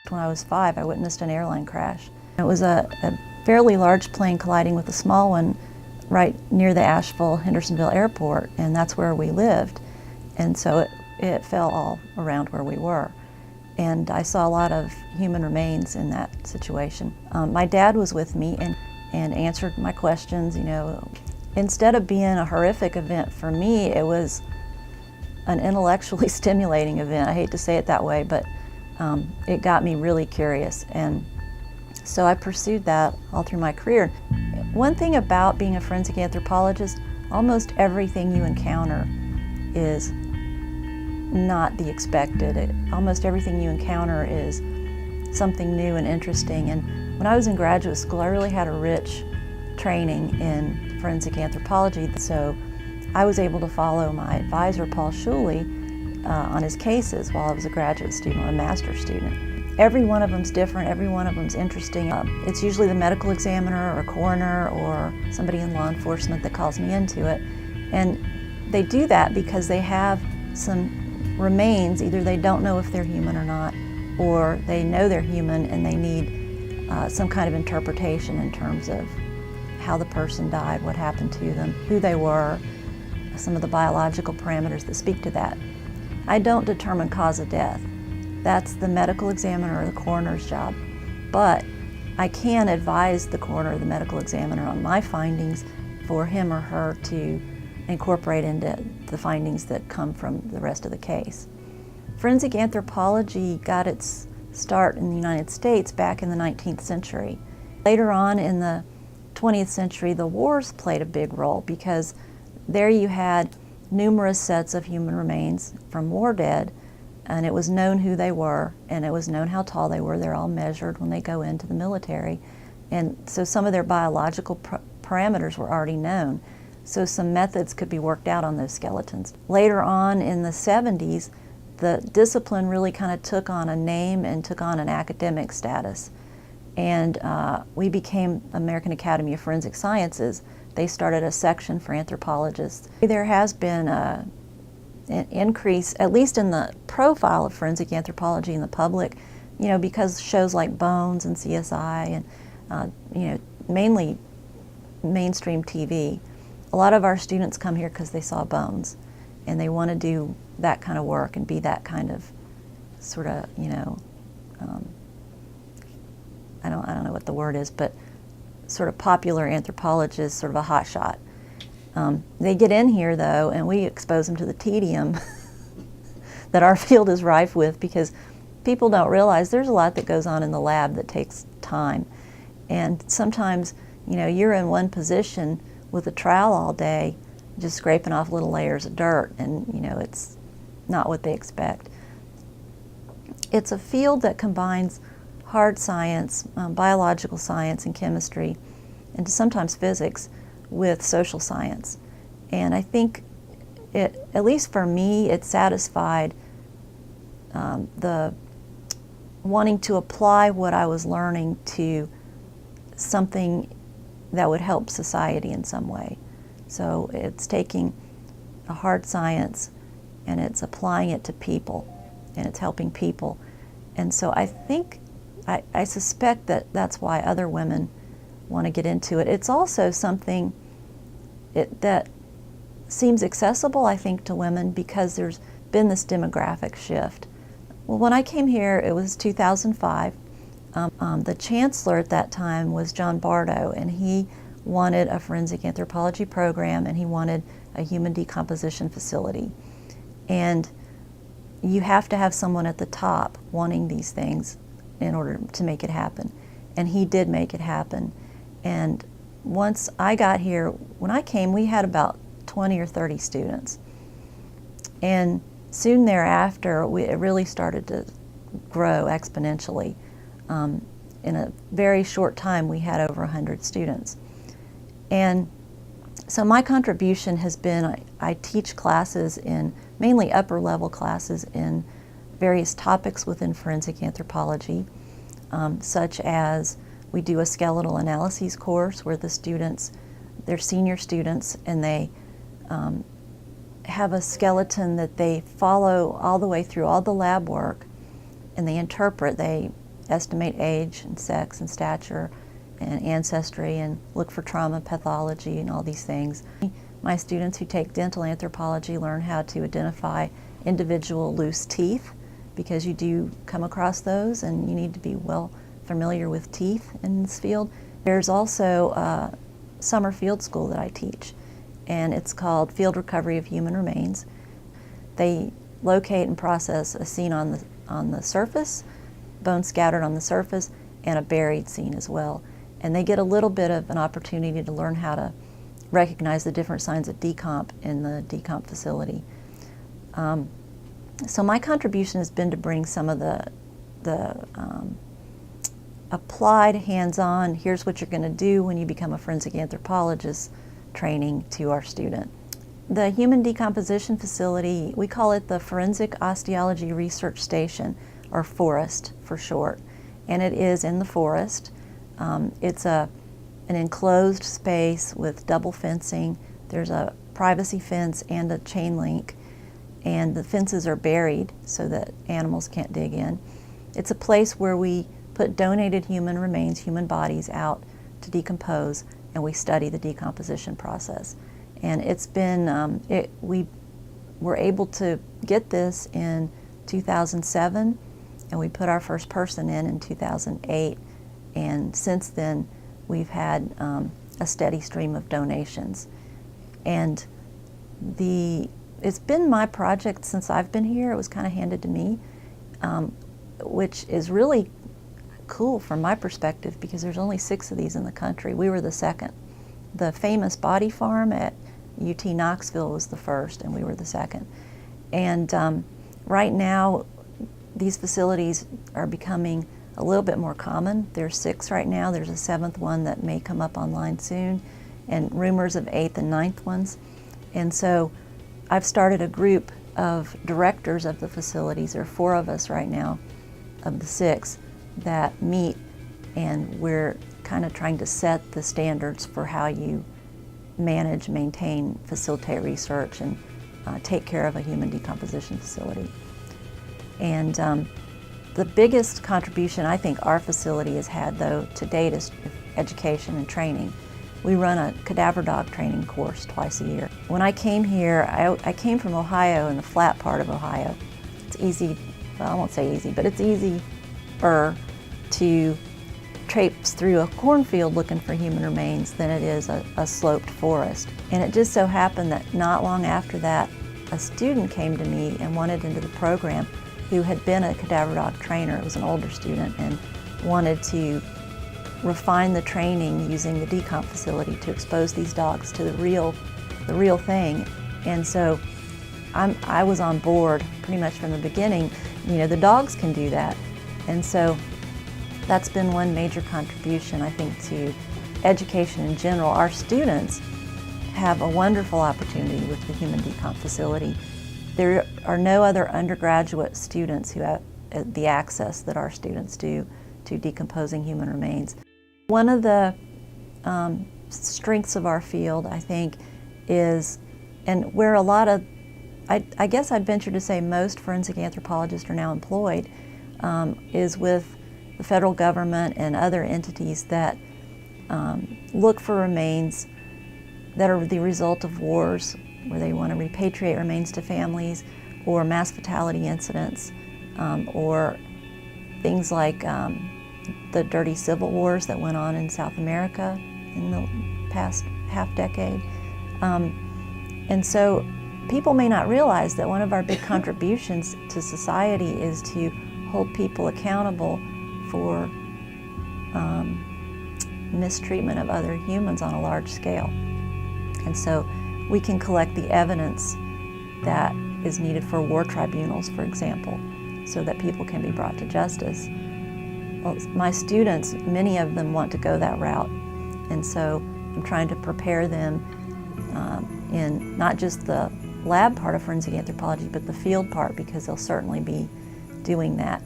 When I was 5, I witnessed an airline crash. It was a fairly large plane colliding with a small one right near the Asheville-Hendersonville airport, and that's where we lived. And so it fell all around where we were. And I saw a lot of human remains in that situation. My dad was with me and answered my questions. You know, instead of being a horrific event for me, it was an intellectually stimulating event. I hate to say it that way, but it got me really curious. And so I pursued that all through my career. One thing about being a forensic anthropologist, almost everything you encounter is not the expected. Almost everything you encounter is something new and interesting. And when I was in graduate school, I really had a rich training in forensic anthropology. So I was able to follow my advisor, Paul Schuley, on his cases while I was a graduate student or a master's student. Every one of them's different, every one of them's interesting. It's usually the medical examiner or a coroner or somebody in law enforcement that calls me into it. And they do that because they have some remains. Either they don't know if they're human or not, or they know they're human and they need some kind of interpretation in terms of how the person died, what happened to them, who they were, some of the biological parameters that speak to that. I don't determine cause of death. That's the medical examiner or the coroner's job. But I can advise the coroner or the medical examiner on my findings for him or her to incorporate into the findings that come from the rest of the case. Forensic anthropology got its start in the United States back in the 19th century. Later on in the 20th century, the wars played a big role because there you had numerous sets of human remains from war dead, and it was known who they were, and it was known how tall they were. They're all measured when they go into the military. And so some of their biological parameters were already known. So some methods could be worked out on those skeletons. Later on in the 70s, the discipline really kind of took on a name and took on an academic status. And we became American Academy of Forensic Sciences. They started a section for anthropologists. There has been an increase, at least in the profile of forensic anthropology in the public, you know, because shows like Bones and CSI and, you know, mainly mainstream TV. A lot of our students come here because they saw Bones and they want to do that kind of work and be that kind of sort of, you know, I don't know what the word is, but sort of popular anthropologist, sort of a hot shot. They get in here though, and we expose them to the tedium that our field is rife with, because people don't realize there's a lot that goes on in the lab that takes time. And sometimes, you know, you're in one position with a trowel all day, just scraping off little layers of dirt, and you know, it's not what they expect. It's a field that combines hard science, biological science and chemistry, and sometimes physics, with social science. And I think it, at least for me, it satisfied the wanting to apply what I was learning to something that would help society in some way. So it's taking a hard science and it's applying it to people, and it's helping people. And so I think, I suspect that that's why other women want to get into it. It's also something that seems accessible, I think, to women because there's been this demographic shift. Well, when I came here, it was 2005. The chancellor at that time was John Bardo, and he wanted a forensic anthropology program, and he wanted a human decomposition facility. And you have to have someone at the top wanting these things in order to make it happen. And he did make it happen. And once I got here, when I came, we had about 20 or 30 students. And soon thereafter, it really started to grow exponentially. In a very short time, we had over 100 students. And so my contribution has been, I teach classes in, mainly upper level classes in various topics within forensic anthropology, such as we do a skeletal analyses course where the students, they're senior students, and they have a skeleton that they follow all the way through all the lab work, and they interpret. They estimate age and sex and stature and ancestry and look for trauma pathology and all these things. My students who take dental anthropology learn how to identify individual loose teeth, because you do come across those and you need to be well familiar with teeth in this field. There's also a summer field school that I teach, and it's called Field Recovery of Human Remains. They locate and process a scene on the surface, bones scattered on the surface, and a buried scene as well. And they get a little bit of an opportunity to learn how to recognize the different signs of decomp in the decomp facility. So my contribution has been to bring some of the applied, hands-on, here's what you're going to do when you become a forensic anthropologist training to our student. The Human Decomposition Facility, we call it the Forensic Osteology Research Station, or FOREST for short, and it is in the forest. It's an enclosed space with double fencing. There's a privacy fence and a chain link, and the fences are buried so that animals can't dig in. It's a place where we put donated human remains, human bodies out to decompose, and we study the decomposition process. And it's been, we were able to get this in 2007, and we put our first person in 2008, and since then we've had a steady stream of donations. And it's been my project since I've been here. It was kind of handed to me, which is really cool from my perspective because there's only 6 of these in the country. We were the second. The famous body farm at UT Knoxville was the first, and we were the second. And right now, these facilities are becoming a little bit more common. There's 6 right now. There's a 7th one that may come up online soon, and rumors of 8th and 9th ones. And so I've started a group of directors of the facilities. There are 4 of us right now of the 6 that meet, and we're kind of trying to set the standards for how you manage, maintain, facilitate research, and take care of a human decomposition facility. And the biggest contribution I think our facility has had, though, to date is education and training. We run a cadaver dog training course twice a year. When I came here, I came from Ohio, in the flat part of Ohio. It's easy, well, I won't say easy, but it's easier to traipse through a cornfield looking for human remains than it is a sloped forest. And it just so happened that not long after that, a student came to me and wanted into the program who had been a cadaver dog trainer. It was an older student and wanted to refine the training using the decomp facility to expose these dogs to the real thing. And so I was on board pretty much from the beginning. You know, the dogs can do that. And so that's been one major contribution, I think, to education in general. Our students have a wonderful opportunity with the Human Decomp facility. There are no other undergraduate students who have the access that our students do to decomposing human remains. One of the strengths of our field, I think, is, and where a lot of, I guess I'd venture to say most forensic anthropologists are now employed, is with the federal government and other entities that look for remains that are the result of wars, where they want to repatriate remains to families, or mass fatality incidents, or things like the dirty civil wars that went on in South America in the past half-decade. And so people may not realize that one of our big contributions to society is to hold people accountable for mistreatment of other humans on a large scale. And so we can collect the evidence that is needed for war tribunals, for example, so that people can be brought to justice. Well, my students, many of them want to go that route, and so I'm trying to prepare them in not just the lab part of forensic anthropology, but the field part, because they'll certainly be doing that.